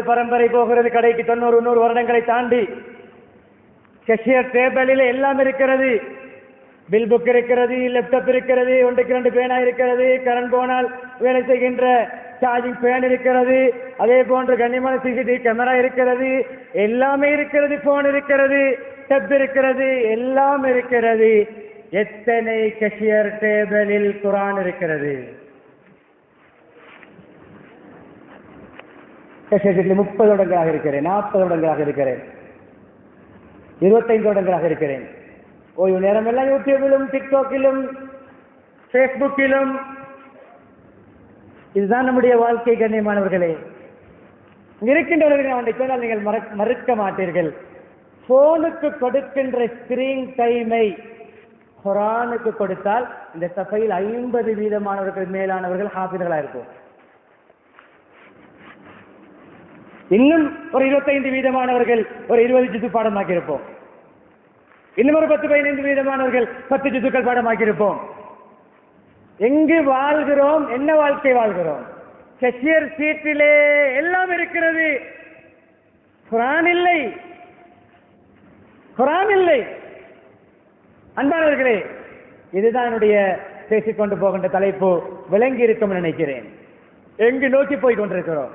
பரம்பரை போகிறது கடைக்கு 90-100 வருடங்களை தாண்டி. கேஷியர் டேபிளில் எல்லாம் இருக்கிறது. பில் புக் இருக்கிறது, லேப்டாப் இருக்கிறது, 1-2 பேனா இருக்கிறது, கரண்ட் போனால் வேலை செய்கின்ற சார்ஜிங் பேன் இருக்கிறது, அதே போன்று கண்ணியமான சிசிடிவி கேமரா இருக்கிறது, எல்லாமே இருக்கிறது. போன் இருக்கிறது, டப் இருக்கிறது, எல்லாம் இருக்கிறது. எத்தனை கேஷியர் டேபிளில் குர்ஆன் இருக்கிறது? கேஷியர் டேபிளில் 30 வருடங்களாக இருக்கிறேன், 40 வருடங்களாக இருக்கிறேன், 25 வருடங்களாக இருக்கிறேன். ஓய்வு நேரம் எல்லாம் யூடியூபிலும் டிக்டாக்கிலும் பேஸ்புக்கிலும். இதுதான் நம்முடைய வாழ்க்கை. கண்ணியமானவர்களே, இருக்கின்றவர்கள் அவனை சொன்னால் நீங்கள் மறுக்க மாட்டீர்கள். போனுக்கு கொடுக்கின்ற ஸ்கிரீன் டைமை குர்ஆனுக்கு கொடுத்தால் இந்த சபையில் 50% மேலானவர்கள் ஹாஃபிதுகளாக இருக்கும். இன்னும் ஒரு 25% ஒரு 20 ஜுது பாடமாக்கி இருப்போம். இன்னும் ஒரு 10-15% 10 ஜுதுக்கள் பாடமாக்கி இருப்போம். எங்கு வாழ்கிறோம்? என்ன வாழ்க்கை வாழ்கிறோம்? கேஷியர் சீட்டிலே எல்லாம் இருக்கிறது, குர்ஆன் இல்லை, குர்ஆன் இல்லை. அன்பானவர்களே, இதுதான் என்னுடைய பேசிக்கொண்டு போகின்ற தலைப்பு. விளங்கி இருக்கும் நினைக்கிறேன். எங்கு நோக்கி போய் கொண்டிருக்கிறோம்?